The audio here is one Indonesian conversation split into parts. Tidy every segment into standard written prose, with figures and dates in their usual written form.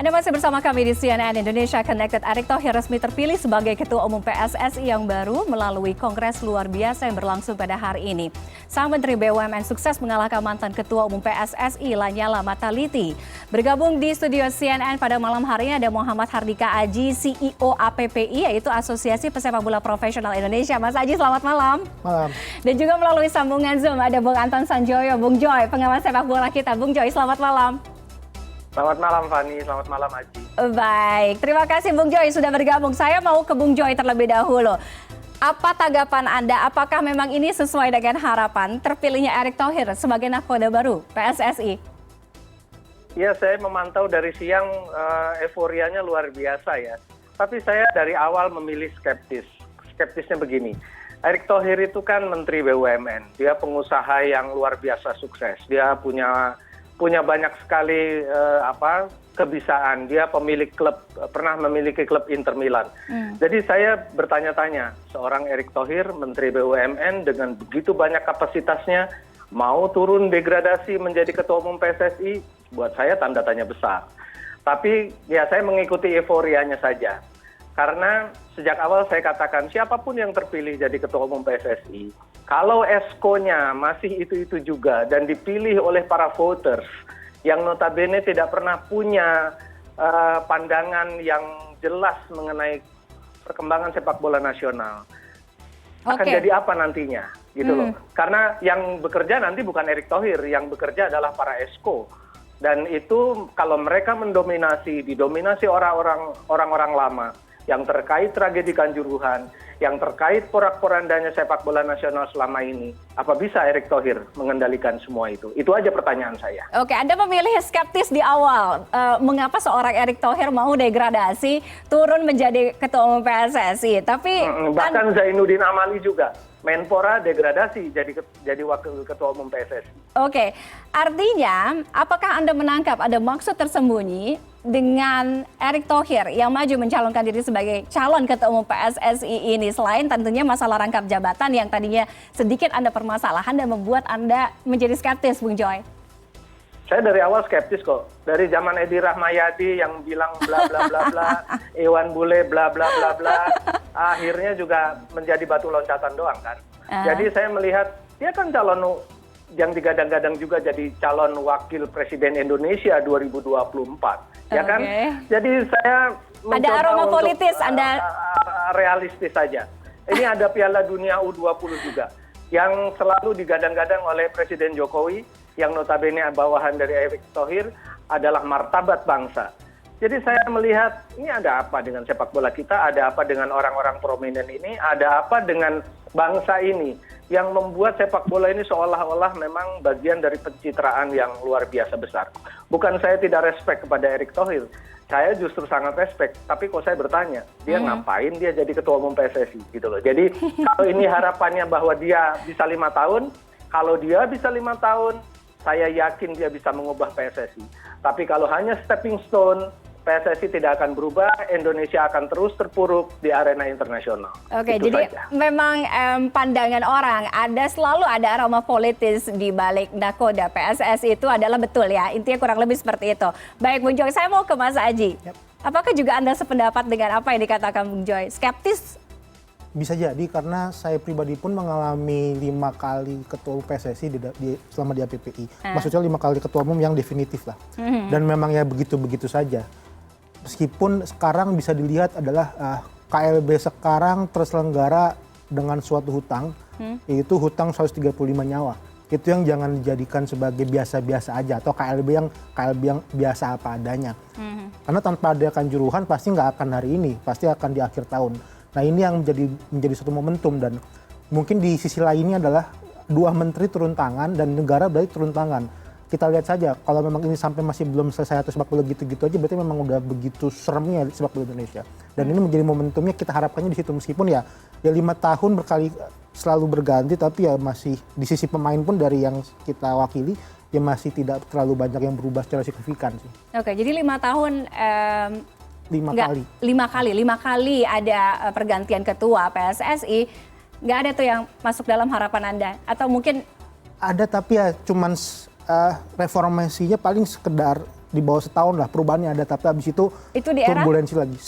Anda masih bersama kami di CNN Indonesia Connected. Erick Thohir resmi terpilih sebagai Ketua Umum PSSI yang baru melalui kongres luar biasa yang berlangsung pada hari ini. Sang Menteri BUMN sukses mengalahkan mantan Ketua Umum PSSI Lanyala Mataliti. Bergabung di studio CNN pada malam hari ini ada Muhammad Hardika Aji, CEO APPI, yaitu Asosiasi Pesepak Bola Profesional Indonesia. Mas Aji, selamat malam. Malam. Dan juga melalui sambungan Zoom ada Bung Anton Sanjoyo, Bung Joy, pengamat sepak bola kita. Bung Joy, selamat malam. Selamat malam Fani, selamat malam Aji. Baik, terima kasih Bung Joy sudah bergabung. Saya mau ke Bung Joy terlebih dahulu. Apa tanggapan Anda? Apakah memang ini sesuai dengan harapan terpilihnya Erick Thohir sebagai nakoda baru PSSI? Ya, saya memantau dari siang euforianya luar biasa ya. Tapi saya dari awal memilih skeptis. Skeptisnya begini. Erick Thohir itu kan Menteri BUMN. Dia pengusaha yang luar biasa sukses. Dia punya banyak sekali kebisaan. Dia pemilik klub, pernah memiliki klub Inter Milan. Jadi saya bertanya-tanya, seorang Erick Thohir, Menteri BUMN dengan begitu banyak kapasitasnya, mau turun degradasi menjadi Ketua Umum PSSI, buat saya tanda tanya besar. Tapi ya saya mengikuti euforianya saja. Karena sejak awal saya katakan siapapun yang terpilih jadi Ketua Umum PSSI, kalau esko-nya masih itu-itu juga dan dipilih oleh para voters yang notabene tidak pernah punya pandangan yang jelas mengenai perkembangan sepak bola nasional, akan jadi apa nantinya gitu loh. Karena yang bekerja nanti bukan Erick Thohir, yang bekerja adalah para esko. Dan itu kalau mereka didominasi orang-orang lama yang terkait tragedi Kanjuruhan, yang terkait porak-porandanya sepak bola nasional selama ini, apa bisa Erick Thohir mengendalikan semua itu? Itu aja pertanyaan saya. Oke, Anda memilih skeptis di awal. Mengapa seorang Erick Thohir mau degradasi, turun menjadi Ketua Umum PSSI? Tapi bahkan Zainuddin Amali juga, Menpora degradasi jadi Wakil Ketua Umum PSSI. Oke, artinya apakah Anda menangkap ada maksud tersembunyi dengan Erick Thohir yang maju mencalonkan diri sebagai calon Ketua Umum PSSI ini, selain tentunya masalah rangkap jabatan yang tadinya sedikit Anda permasalahan dan membuat Anda menjadi skeptis, Bung Joy? Saya dari awal skeptis kok. Dari zaman Edi Rahmayadi yang bilang bla bla bla bla, Iwan Bule bla bla bla bla, akhirnya juga menjadi batu loncatan doang kan. Jadi saya melihat dia kan calon yang digadang-gadang juga jadi calon wakil presiden Indonesia 2024, ya kan? Jadi saya ada aroma politis, Anda realistis saja. Ini ada Piala Dunia U20 juga yang selalu digadang-gadang oleh Presiden Jokowi, yang notabene bawahan dari Erick Thohir adalah martabat bangsa. Jadi saya melihat ini ada apa dengan sepak bola kita, ada apa dengan orang-orang prominent ini, ada apa dengan bangsa ini yang membuat sepak bola ini seolah-olah memang bagian dari pencitraan yang luar biasa besar. Bukan saya tidak respect kepada Erick Thohir, saya justru sangat respect. Tapi kok saya bertanya, dia ngapain dia jadi Ketua Umum PSSI gitu loh. Jadi kalau ini harapannya bahwa dia bisa 5 tahun, kalau dia bisa 5 tahun, saya yakin dia bisa mengubah PSSI. Tapi kalau hanya stepping stone, PSSI tidak akan berubah, Indonesia akan terus terpuruk di arena internasional. Oke, itu jadi saja. memang pandangan orang selalu ada aroma politis di balik nakoda PSSI itu adalah betul ya, intinya kurang lebih seperti itu. Baik Bung Joy, saya mau ke Mas Aji. Apakah juga Anda sependapat dengan apa yang dikatakan Bung Joy? Skeptis? Bisa jadi karena saya pribadi pun mengalami 5 kali ketua umum PSSI selama di APPI. Maksudnya 5 kali ketua umum yang definitif lah. Dan memang ya begitu-begitu saja. Meskipun sekarang bisa dilihat adalah KLB sekarang terselenggara dengan suatu hutang, yaitu hutang 135 nyawa. Itu yang jangan dijadikan sebagai biasa-biasa aja atau KLB yang biasa apa adanya. Karena tanpa ada Kanjuruhan pasti nggak akan hari ini, pasti akan di akhir tahun. Nah ini yang menjadi satu momentum, dan mungkin di sisi lainnya adalah 2 menteri turun tangan dan negara berarti turun tangan. Kita lihat saja kalau memang ini sampai masih belum selesai atau sepak bola gitu-gitu aja, berarti memang udah begitu seremnya sepak bola Indonesia. Dan ini menjadi momentumnya, kita harapkannya di situ, meskipun ya 5 tahun selalu berganti, tapi ya masih di sisi pemain pun dari yang kita wakili ya masih tidak terlalu banyak yang berubah secara signifikan sih. Oke, jadi 5 tahun 5 kali ada pergantian ketua PSSI, nggak ada tuh yang masuk dalam harapan Anda? Atau mungkin ada, tapi ya cuman reformasinya paling sekedar di bawah setahun lah perubahannya ada, tapi habis itu Itu di era? turbulensi lagi.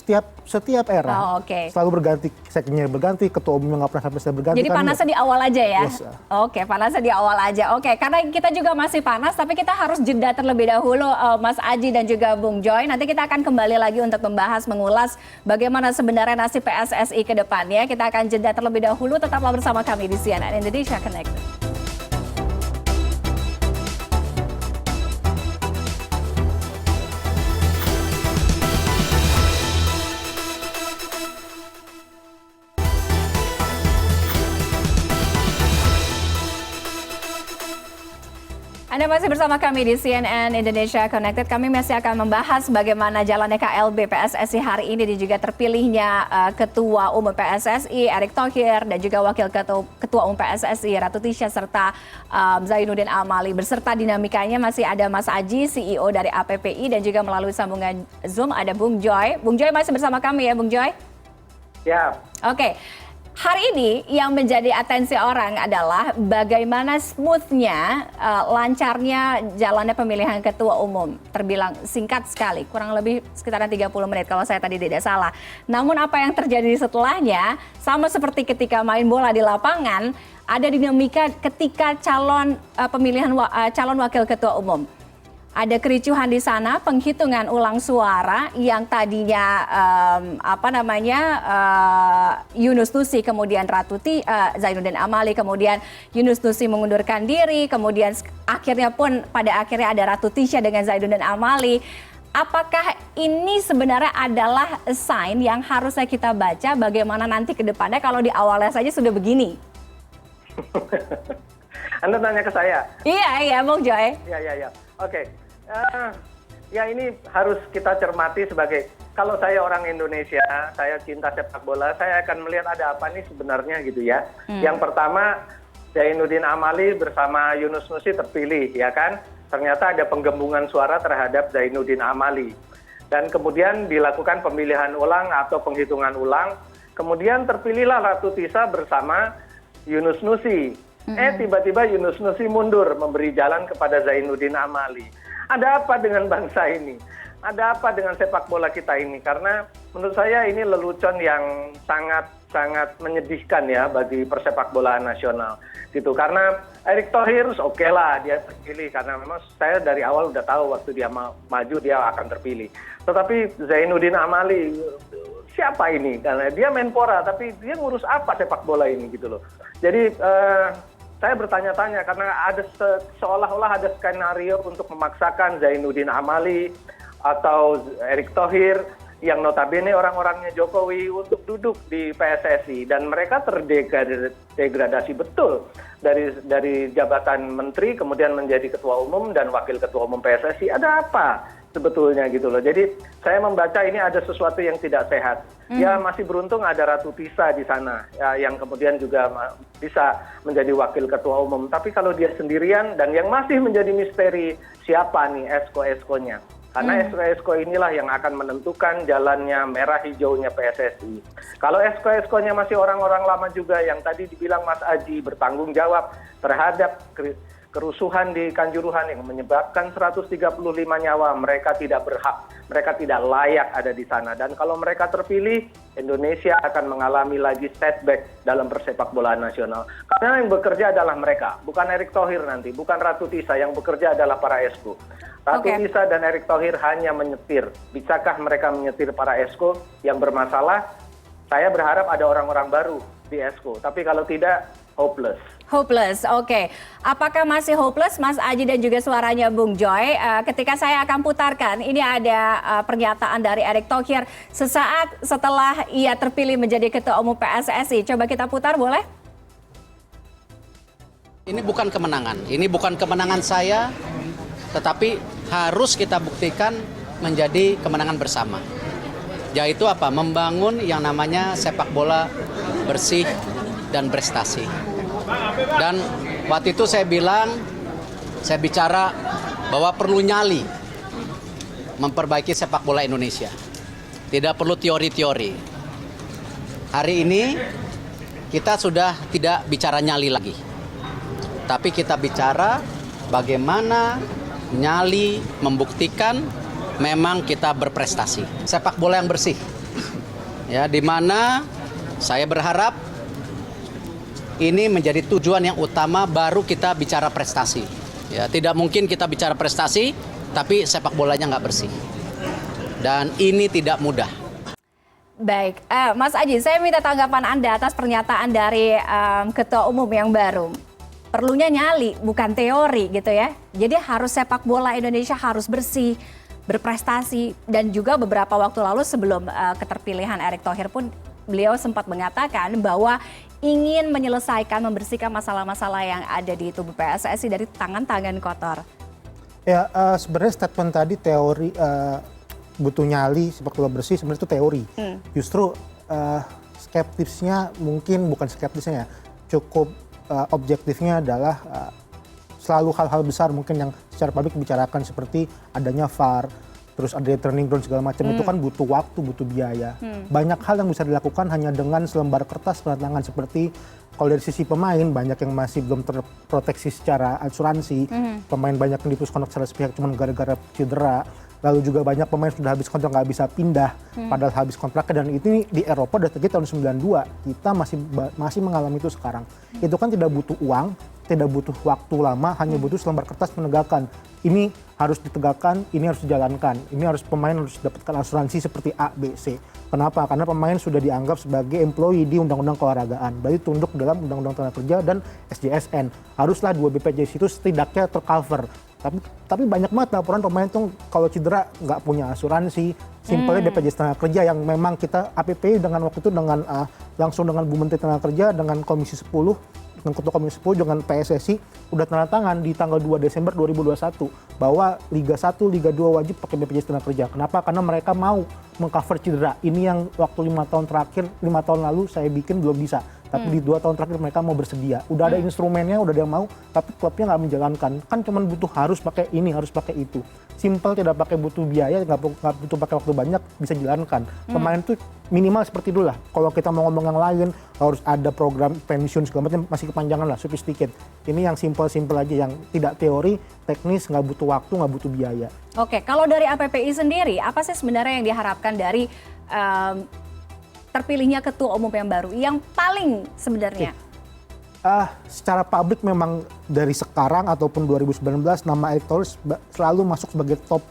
Setiap era Oh, oke. selalu berganti, sekjennya berganti, ketua umumnya nggak pernah sampai saya berganti. Jadi kan panasnya di awal aja ya? Yes. Oke, panasnya di awal aja. Oke, karena kita juga masih panas, tapi kita harus jeda terlebih dahulu, Mas Aji dan juga Bung Joy. Nanti kita akan kembali lagi untuk membahas, mengulas bagaimana sebenarnya nasib PSSI ke depannya. Kita akan jeda terlebih dahulu, tetaplah bersama kami di CNN Indonesia Connected. Anda masih bersama kami di CNN Indonesia Connected. Kami masih akan membahas bagaimana jalannya KLB PSSI hari ini dan juga terpilihnya Ketua Umum PSSI Erick Thohir dan juga Wakil Ketua Umum PSSI Ratu Tisha serta Zainuddin Amali. Beserta dinamikanya masih ada Mas Aji, CEO dari APPI, dan juga melalui sambungan Zoom ada Bung Joy. Bung Joy masih bersama kami ya, Bung Joy? Ya. Oke. Hari ini yang menjadi atensi orang adalah bagaimana smoothnya, lancarnya jalannya pemilihan ketua umum. Terbilang singkat sekali, kurang lebih sekitaran 30 menit kalau saya tadi tidak salah. Namun apa yang terjadi setelahnya, sama seperti ketika main bola di lapangan, ada dinamika ketika pemilihan calon wakil ketua umum. Ada kericuhan di sana, penghitungan ulang suara yang tadinya Yunus Nusi, kemudian Zainuddin Amali, kemudian Yunus Nusi mengundurkan diri, kemudian pada akhirnya ada Ratu Tisha dengan Zainuddin Amali. Apakah ini sebenarnya adalah sign yang harusnya kita baca bagaimana nanti ke depannya kalau di awalnya saja sudah begini? Anda tanya ke saya? Iya, Bung Joy. Iya. Oke. Ya ini harus kita cermati sebagai, kalau saya orang Indonesia, saya cinta sepak bola, saya akan melihat ada apa nih sebenarnya gitu ya. Yang pertama, Zainuddin Amali bersama Yunus Nusi terpilih, ya kan. Ternyata ada penggembungan suara terhadap Zainuddin Amali. Dan kemudian dilakukan pemilihan ulang atau penghitungan ulang. Kemudian terpilihlah Ratu Tisha bersama Yunus Nusi. Tiba-tiba Yunus Nusi mundur, memberi jalan kepada Zainuddin Amali. Ada apa dengan bangsa ini? Ada apa dengan sepak bola kita ini? Karena menurut saya ini lelucon yang sangat menyedihkan ya bagi persepak bolaan nasional. Gitu. Karena Erick Thohir oke lah dia terpilih karena memang saya dari awal udah tahu waktu dia maju dia akan terpilih. Tetapi Zainuddin Amali siapa ini? Karena dia Menpora tapi dia ngurus apa sepak bola ini gitu loh. Jadi saya bertanya-tanya karena ada seolah-olah ada skenario untuk memaksakan Zainuddin Amali atau Erick Thohir yang notabene orang-orangnya Jokowi untuk duduk di PSSI dan mereka terdegradasi betul dari jabatan menteri kemudian menjadi ketua umum dan wakil ketua umum PSSI. Ada apa sebetulnya gitu loh. Jadi saya membaca ini ada sesuatu yang tidak sehat. Ya masih beruntung ada Ratu Tisha di sana ya, yang kemudian juga bisa menjadi wakil ketua umum. Tapi kalau dia sendirian dan yang masih menjadi misteri siapa nih esko-eskonya. Karena esko-esko inilah yang akan menentukan jalannya merah hijaunya PSSI. Kalau esko-eskonya masih orang-orang lama juga yang tadi dibilang Mas Aji bertanggung jawab terhadap kerusuhan di Kanjuruhan yang menyebabkan 135 nyawa, mereka tidak berhak, mereka tidak layak ada di sana. Dan kalau mereka terpilih, Indonesia akan mengalami lagi setback dalam persepak bolaan nasional. Karena yang bekerja adalah mereka, bukan Erick Thohir nanti, bukan Ratu Tisha, yang bekerja adalah para esko. Ratu Tisha dan Erick Thohir hanya menyetir. Bisakah mereka menyetir para esko yang bermasalah? Saya berharap ada orang-orang baru di esko. Tapi kalau tidak, hopeless. Hopeless, oke. Apakah masih hopeless, Mas Aji dan juga suaranya Bung Joy? Ketika saya akan putarkan, ini ada pernyataan dari Erick Thohir sesaat setelah ia terpilih menjadi Ketua Umum PSSI. Coba kita putar, boleh? Ini bukan kemenangan saya, tetapi harus kita buktikan menjadi kemenangan bersama. Yaitu apa? Membangun yang namanya sepak bola bersih dan prestasi. Dan waktu itu saya bicara bahwa perlu nyali memperbaiki sepak bola Indonesia. Tidak perlu teori-teori. Hari ini kita sudah tidak bicara nyali lagi. Tapi kita bicara bagaimana nyali membuktikan memang kita berprestasi. Sepak bola yang bersih. Ya, di mana saya berharap ini menjadi tujuan yang utama baru kita bicara prestasi. Ya, tidak mungkin kita bicara prestasi tapi sepak bolanya nggak bersih. Dan ini tidak mudah. Baik, Mas Aji, saya minta tanggapan Anda atas pernyataan dari Ketua Umum yang baru. Perlunya nyali, bukan teori gitu ya. Jadi harus sepak bola Indonesia harus bersih, berprestasi. Dan juga beberapa waktu lalu sebelum keterpilihan Erick Thohir pun beliau sempat mengatakan bahwa ingin menyelesaikan, membersihkan masalah-masalah yang ada di tubuh PSSI dari tangan-tangan kotor. Ya, sebenarnya statement tadi teori butuh nyali sepak bola bersih sebenarnya itu teori. Justru skeptisnya mungkin bukan skeptisnya ya, cukup objektifnya adalah selalu hal-hal besar mungkin yang secara publik dibicarakan seperti adanya VAR, terus ada training ground segala macam itu kan butuh waktu, butuh biaya. Banyak hal yang bisa dilakukan hanya dengan selembar kertas penandatangan seperti kalau dari sisi pemain banyak yang masih belum terproteksi secara asuransi, pemain banyak yang diputus kontrak secara sepihak cuma gara-gara cedera. Lalu juga banyak pemain sudah habis kontrak nggak bisa pindah, padahal habis kontraknya, dan itu di Eropa udah terjadi tahun 92, kita masih mengalami itu sekarang. Itu kan tidak butuh uang, tidak butuh waktu lama, hanya butuh selembar kertas menegakkan. Ini harus ditegakkan, ini harus dijalankan, ini harus pemain harus dapatkan asuransi seperti A, B, C. Kenapa? Karena pemain sudah dianggap sebagai employee di Undang-Undang Keolahragaan, berarti tunduk dalam Undang-Undang Tenaga Kerja dan SJSN. Haruslah dua BPJS itu setidaknya tercover. Tapi banyak banget laporan pemain tuh kalau cedera nggak punya asuransi. Simpelnya BPJS Tenaga Kerja yang memang kita APPI dengan waktu itu dengan langsung dengan Bu Menteri Tenaga Kerja, dengan Komisi 10, dengan Ketua Komisi 10, dengan PSSI udah tanda tangan di tanggal 2 Desember 2021 bahwa Liga 1, Liga 2 wajib pakai BPJS Tenaga Kerja. Kenapa? Karena mereka mau mengcover cedera. Ini yang waktu 5 tahun terakhir, 5 tahun lalu saya bikin belum bisa. Tapi di 2 tahun terakhir mereka mau bersedia. Udah ada instrumennya, udah ada yang mau, tapi klubnya nggak menjalankan. Kan cuma butuh harus pakai ini, harus pakai itu. Simple, tidak pakai butuh biaya, nggak butuh pakai waktu banyak, bisa jalankan. Pemain tuh minimal seperti itu lah. Kalau kita mau ngomong yang lain, harus ada program pensiun segala macam, masih kepanjangan lah, sophisticated. Ini yang simple aja, yang tidak teori, teknis, nggak butuh waktu, nggak butuh biaya. Oke, kalau dari APPI sendiri, apa sih sebenarnya yang diharapkan dari terpilihnya ketua umum yang baru, yang paling sebenarnya? Secara publik memang dari sekarang ataupun 2019 nama Erick Thohir selalu masuk sebagai top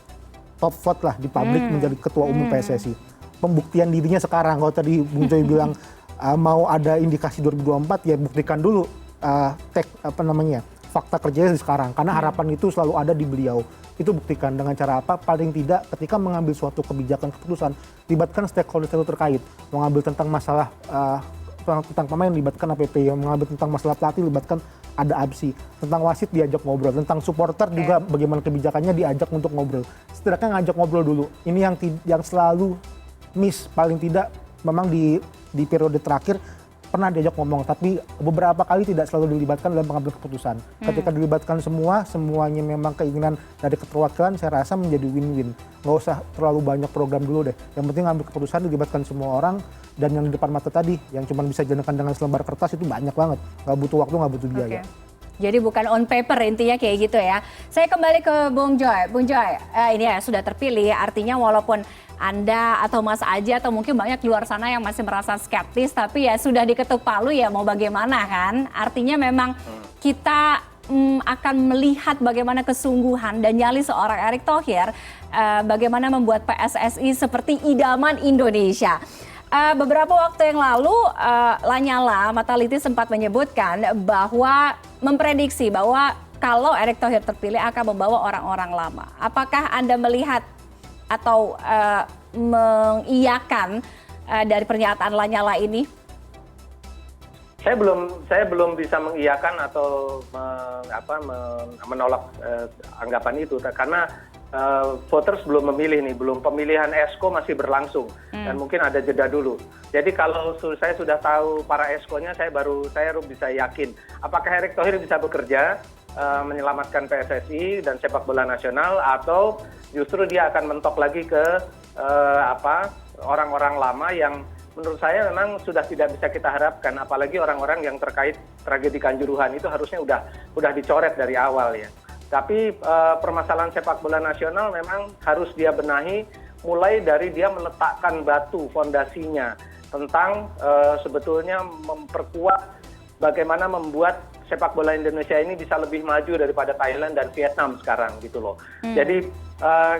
vote lah di publik menjadi ketua umum PSSI. Pembuktian dirinya sekarang, kalau tadi Bung Joy bilang mau ada indikasi 2024, ya buktikan dulu fakta kerjanya sekarang, karena harapan itu selalu ada di beliau. Itu buktikan dengan cara apa? Paling tidak ketika mengambil suatu kebijakan keputusan, libatkan stakeholder terkait. Mengambil tentang masalah tentang pemain, libatkan APP. Yang mengambil tentang masalah pelatih, libatkan ada ABSI. Tentang wasit diajak ngobrol. Tentang supporter juga bagaimana kebijakannya diajak untuk ngobrol. Setidaknya ngajak ngobrol dulu. Ini yang selalu miss, paling tidak memang di periode terakhir pernah diajak ngomong, tapi beberapa kali tidak selalu dilibatkan dalam pengambilan keputusan. Ketika dilibatkan semuanya memang keinginan dari keterwakilan, saya rasa menjadi win-win. Nggak usah terlalu banyak program dulu deh. Yang penting ambil keputusan, dilibatkan semua orang, dan yang di depan mata tadi, yang cuma bisa dijalankan dengan selembar kertas itu banyak banget. Nggak butuh waktu, nggak butuh biaya. Jadi bukan on paper intinya kayak gitu ya. Saya kembali ke Bung Joy. Bung Joy, ini ya sudah terpilih, artinya walaupun Anda atau Mas Aji atau mungkin banyak di luar sana yang masih merasa skeptis, tapi ya sudah diketuk palu, ya mau bagaimana kan. Artinya memang kita akan melihat bagaimana kesungguhan dan nyali seorang Erick Thohir, bagaimana membuat PSSI seperti idaman Indonesia. Beberapa waktu yang lalu Lanyala Mataliti sempat menyebutkan bahwa memprediksi bahwa kalau Erick Thohir terpilih akan membawa orang-orang lama. Apakah Anda melihat atau mengiyakan dari pernyataan Lanyala ini? Saya belum bisa mengiyakan atau menolak anggapan itu, karena voters belum memilih nih, pemilihan ESCO masih berlangsung dan mungkin ada jeda dulu. Jadi kalau saya sudah tahu para ESCO-nya, saya baru bisa yakin apakah Erick Thohir bisa bekerja menyelamatkan PSSI dan sepak bola nasional, atau justru dia akan mentok lagi ke orang-orang lama yang menurut saya memang sudah tidak bisa kita harapkan, apalagi orang-orang yang terkait tragedi Kanjuruhan itu harusnya udah dicoret dari awal ya. Tapi permasalahan sepak bola nasional memang harus dia benahi mulai dari dia meletakkan batu fondasinya tentang sebetulnya memperkuat bagaimana membuat sepak bola Indonesia ini bisa lebih maju daripada Thailand dan Vietnam sekarang gitu loh. Jadi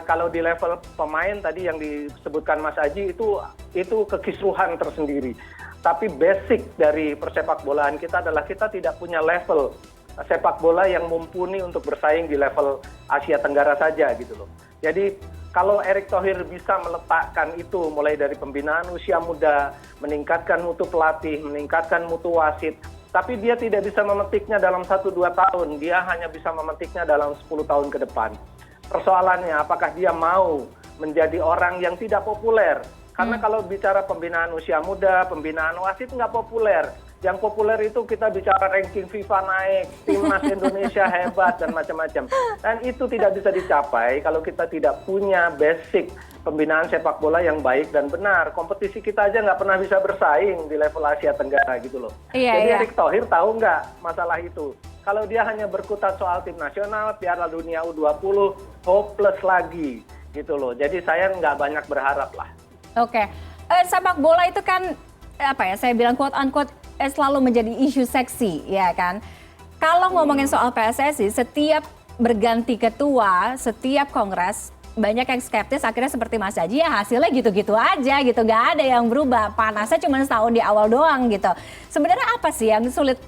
kalau di level pemain tadi yang disebutkan Mas Aji itu kekisruhan tersendiri. Tapi basic dari persepak bolaan kita adalah kita tidak punya level sepak bola yang mumpuni untuk bersaing di level Asia Tenggara saja gitu loh. Jadi kalau Erick Thohir bisa meletakkan itu mulai dari pembinaan usia muda, meningkatkan mutu pelatih, meningkatkan mutu wasit, tapi dia tidak bisa memetiknya dalam 1-2 tahun, dia hanya bisa memetiknya dalam 10 tahun ke depan. Persoalannya apakah dia mau menjadi orang yang tidak populer? Karena kalau bicara pembinaan usia muda, pembinaan wasit nggak populer. Yang populer itu kita bicara ranking FIFA naik, timnas Indonesia hebat dan macam-macam. Dan itu tidak bisa dicapai kalau kita tidak punya basic pembinaan sepak bola yang baik dan benar. Kompetisi kita aja nggak pernah bisa bersaing di level Asia Tenggara gitu loh. Jadi Erick Thohir tahu nggak masalah itu? Kalau dia hanya berkutat soal tim nasional, Piala Dunia U20, hopeless lagi gitu loh. Jadi saya nggak banyak berharap lah. Oke, sepak bola itu kan apa ya? Saya bilang quote unquote selalu menjadi isu seksi, ya kan? Kalau ngomongin soal PSSI, setiap berganti ketua, setiap kongres banyak yang skeptis. Akhirnya seperti Mas Aji, ya hasilnya gitu-gitu aja, gitu, nggak ada yang berubah. Panasnya cuma setahun di awal doang, gitu. Sebenarnya apa sih yang sulit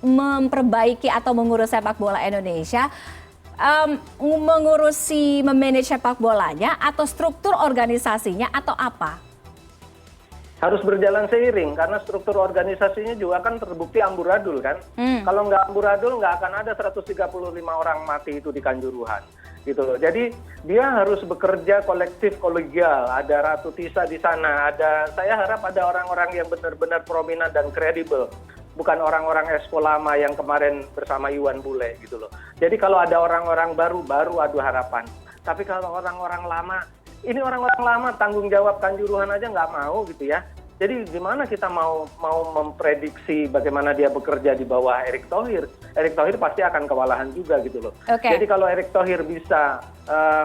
memperbaiki atau mengurus sepak bola Indonesia? Mengurusi, memanage sepak bolanya, atau struktur organisasinya, atau apa? Harus berjalan seiring karena struktur organisasinya juga kan terbukti amburadul kan. Kalau nggak amburadul nggak akan ada 135 orang mati itu di Kanjuruhan gitu loh. Jadi dia harus bekerja kolektif kolegial. Ada Ratu Tisa di sana, saya harap ada orang-orang yang benar-benar prominent dan kredibel. Bukan orang-orang Exco lama yang kemarin bersama Iwan Bule gitu loh. Jadi kalau ada orang-orang baru adu harapan. Tapi kalau orang-orang lama, ini orang-orang lama tanggung jawab Kanjuruhan aja nggak mau gitu ya. Jadi gimana kita mau memprediksi bagaimana dia bekerja di bawah Erick Thohir? Erick Thohir pasti akan kewalahan juga gitu loh. Jadi kalau Erick Thohir bisa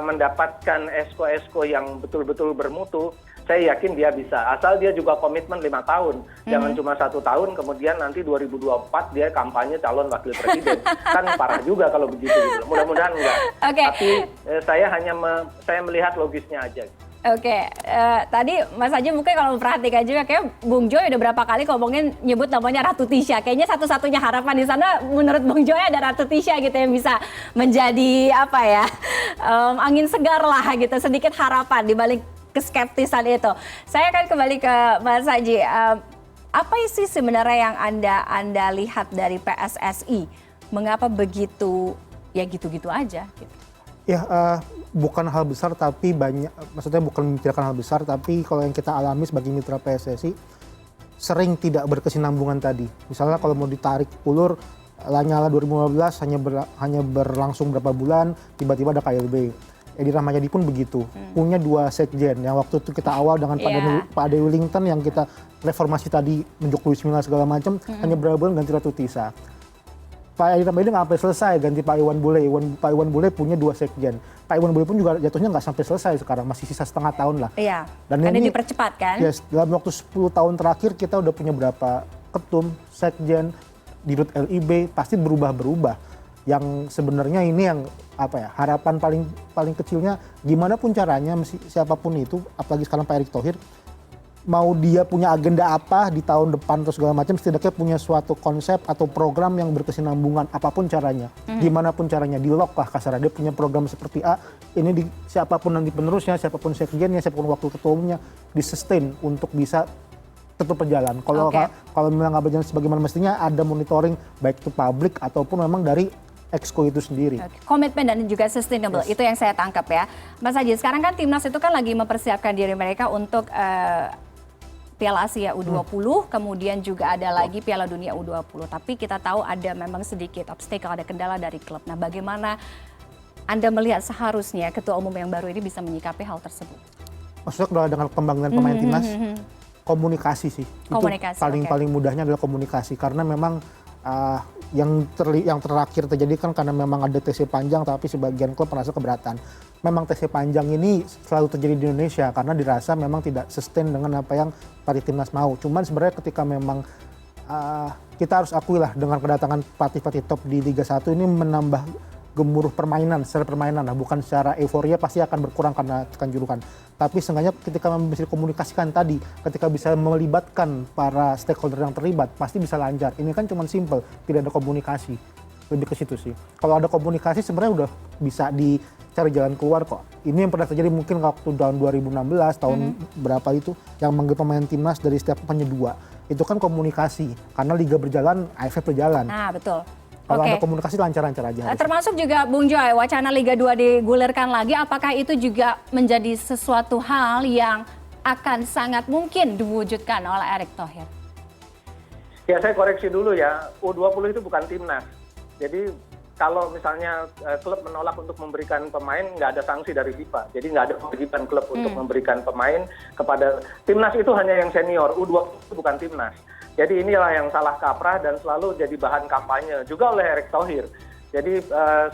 mendapatkan esko-esko yang betul-betul bermutu, saya yakin dia bisa. Asal dia juga komitmen 5 tahun. Jangan cuma 1 tahun, kemudian nanti 2024 dia kampanye calon wakil presiden. Kan parah juga kalau begitu gitu. Mudah-mudahan enggak. Tapi saya melihat logisnya aja. Tadi Mas Aji mungkin kalau memperhatikan juga kayak Bung Joy udah berapa kali ngomongin nyebut namanya Ratu Tisha. Kayaknya satu-satunya harapan di sana menurut Bung Joy ada Ratu Tisha gitu yang bisa menjadi apa ya, angin segar lah gitu, sedikit harapan di balik keskeptisan itu. Saya akan kembali ke Mas Aji. Apa sih sebenarnya yang Anda lihat dari PSSI? Mengapa begitu ya gitu-gitu aja? Gitu. Ya, bukan hal besar tapi banyak, maksudnya bukan memikirkan hal besar, tapi kalau yang kita alami sebagai mitra PSSI sering tidak berkesinambungan tadi. Misalnya kalau mau ditarik ulur Lanyala 2015 hanya berlangsung berapa bulan, tiba-tiba ada KLB. Edi Rahmayadi pun begitu, punya 2 sekjen yang waktu itu kita awal dengan Pak Ade Wellington yang kita reformasi tadi menjuk Luis Milla segala macam, hanya berapa bulan ganti Ratu Tisa. Pak Edi Rahmayadi nggak sampai selesai ganti Pak Iwan Bule. Pak Iwan Bule punya 2 sekjen. Pak Iwan Bule pun juga jatuhnya nggak sampai selesai sekarang, masih sisa setengah tahun lah. Iya. Dan ini dipercepat kan? Yes, dalam waktu 10 tahun terakhir kita udah punya berapa ketum, sekjen, dirut LIB, pasti berubah-berubah. Yang sebenarnya ini yang apa ya, harapan paling kecilnya gimana pun caranya siapapun itu, apalagi sekarang Pak Erick Thohir, mau dia punya agenda apa di tahun depan atau segala macam, setidaknya punya suatu konsep atau program yang berkesinambungan apapun caranya, gimana pun caranya, di lock lah kasarnya. Dia punya program seperti A, ini siapapun nanti penerusnya, siapapun sekjennya, siapapun wakil ketua umumnya, di sustain untuk bisa tetap berjalan. Kalau memang nggak berjalan sebagaimana mestinya, ada monitoring baik itu publik ataupun memang dari Exco itu sendiri. Komitmen dan juga sustainable, itu yang saya tangkap ya. Mas Aji, sekarang kan timnas itu kan lagi mempersiapkan diri mereka untuk Piala Asia U20, kemudian juga ada lagi Piala Dunia U20. Tapi kita tahu ada memang sedikit obstacle, ada kendala dari klub. Nah, bagaimana Anda melihat seharusnya ketua umum yang baru ini bisa menyikapi hal tersebut? Maksudnya dengan pembangunan pemain timnas, komunikasi sih. Komunikasi, itu paling mudahnya adalah komunikasi. Karena memang yang terakhir terjadi kan karena memang ada TC panjang tapi sebagian klub merasa keberatan. Memang TC panjang ini selalu terjadi di Indonesia karena dirasa memang tidak sustain dengan apa yang pelatih timnas mau. Cuman sebenarnya ketika memang kita harus akui lah dengan kedatangan pelatih-pelatih top di Liga 1 ini menambah gemuruh permainan, secara permainan lah, bukan secara euforia pasti akan berkurang karena kanjuruhan. Tapi seenggaknya ketika bisa dikomunikasikan tadi, ketika bisa melibatkan para stakeholder yang terlibat, pasti bisa lancar. Ini kan cuma simple, tidak ada komunikasi. Lebih ke situ sih. Kalau ada komunikasi sebenarnya udah bisa dicari jalan keluar kok. Ini yang pernah terjadi mungkin waktu tahun 2016, tahun berapa itu, yang manggil pemain timnas dari setiap hanya 2. Itu kan komunikasi, karena liga berjalan, AFF berjalan. Nah, betul. Kalau ada komunikasi lancar-lancar aja. Termasuk juga Bung Joy, wacana Liga 2 digulirkan lagi, apakah itu juga menjadi sesuatu hal yang akan sangat mungkin diwujudkan oleh Erick Thohir? Ya, saya koreksi dulu ya, U20 itu bukan timnas. Jadi kalau misalnya klub menolak untuk memberikan pemain, nggak ada sanksi dari FIFA. Jadi nggak ada kewajiban klub untuk memberikan pemain kepada timnas, itu hanya yang senior. U20 itu bukan timnas. Jadi inilah yang salah kaprah dan selalu jadi bahan kampanye juga oleh Erick Thohir. Jadi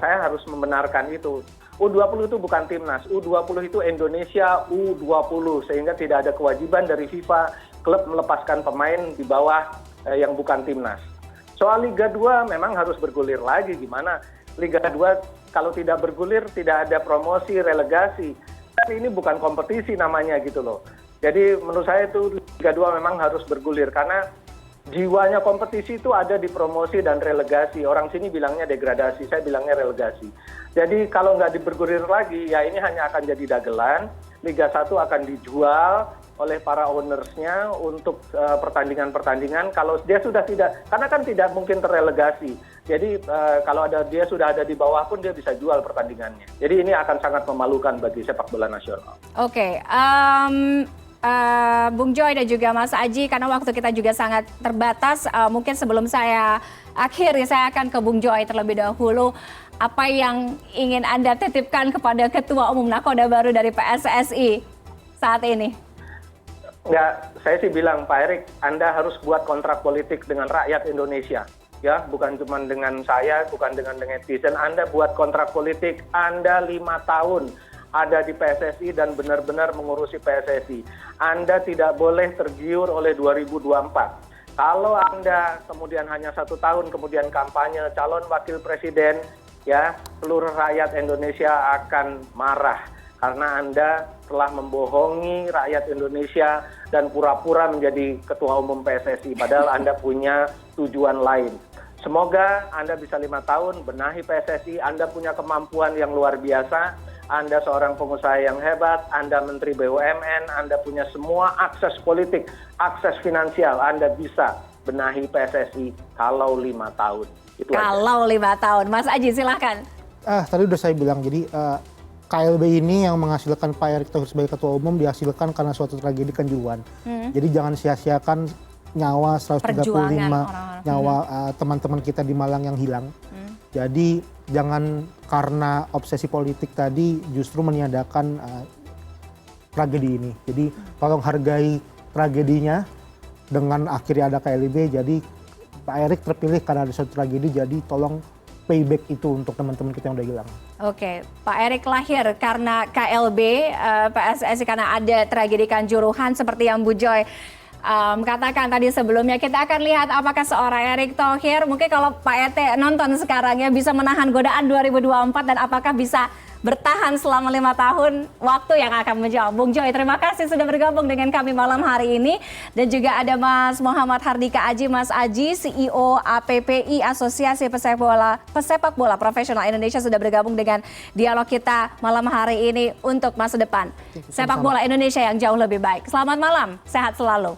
saya harus membenarkan itu. U20 itu bukan timnas. U20 itu Indonesia U20, sehingga tidak ada kewajiban dari FIFA klub melepaskan pemain di bawah yang bukan timnas. Soal Liga 2 memang harus bergulir lagi. Gimana Liga 2 kalau tidak bergulir tidak ada promosi, relegasi. Kan ini bukan kompetisi namanya gitu loh. Jadi menurut saya itu Liga 2 memang harus bergulir karena jiwanya kompetisi itu ada di promosi dan relegasi. Orang sini bilangnya degradasi, saya bilangnya relegasi. Jadi kalau nggak bergulir lagi, ya ini hanya akan jadi dagelan. Liga 1 akan dijual oleh para ownersnya untuk pertandingan-pertandingan. Kalau dia sudah tidak, karena kan tidak mungkin terrelegasi. Jadi kalau dia sudah ada di bawah pun dia bisa jual pertandingannya. Jadi ini akan sangat memalukan bagi sepak bola nasional. Oke. Bung Joy dan juga Mas Aji, karena waktu kita juga sangat terbatas, mungkin sebelum saya akhiri, saya akan ke Bung Joy terlebih dahulu. Apa yang ingin Anda titipkan kepada Ketua Umum Nakoda baru dari PSSI saat ini? Ya, saya sih bilang Pak Erick, Anda harus buat kontrak politik dengan rakyat Indonesia. Ya, bukan cuma dengan saya, bukan dengan netizen. Anda buat kontrak politik, Anda 5 tahun ada di PSSI dan benar-benar mengurusi PSSI. Anda tidak boleh tergiur oleh 2024. Kalau Anda kemudian hanya 1 tahun kemudian kampanye calon wakil presiden, ya seluruh rakyat Indonesia akan marah karena Anda telah membohongi rakyat Indonesia dan pura-pura menjadi ketua umum PSSI, padahal Anda punya tujuan lain. Semoga Anda bisa 5 tahun benahi PSSI, Anda punya kemampuan yang luar biasa. Anda seorang pengusaha yang hebat, Anda Menteri BUMN, Anda punya semua akses politik, akses finansial, Anda bisa benahi PSSI kalau 5 tahun. Itu kalau aja. 5 tahun. Mas Aji, silahkan. Tadi udah saya bilang, jadi KLB ini yang menghasilkan Pak Erick Thohir sebagai ketua umum dihasilkan karena suatu tragedi kanjuruhan. Jadi jangan sia-siakan nyawa 135 nyawa teman-teman kita di Malang yang hilang. Jadi jangan karena obsesi politik tadi justru meniadakan tragedi ini. Jadi tolong hargai tragedinya dengan akhirnya ada KLB. Jadi Pak Erick terpilih karena ada suatu tragedi, jadi tolong payback itu untuk teman-teman kita yang udah hilang. Oke, Pak Erick lahir karena KLB, PSSI karena ada tragedi Kanjuruhan seperti yang Bu Joy katakan tadi sebelumnya. Kita akan lihat apakah seorang Erick Thohir, mungkin kalau Pak ET nonton sekarang ya, bisa menahan godaan 2024 dan apakah bisa bertahan selama 5 tahun, waktu yang akan menjawab. Bung Joy, terima kasih sudah bergabung dengan kami malam hari ini. Dan juga ada Mas Muhammad Hardika Aji, Mas Aji, CEO APPI, Asosiasi Pesepak Bola Profesional Indonesia, sudah bergabung dengan dialog kita malam hari ini untuk masa depan sepak bola Indonesia yang jauh lebih baik. Selamat malam, sehat selalu.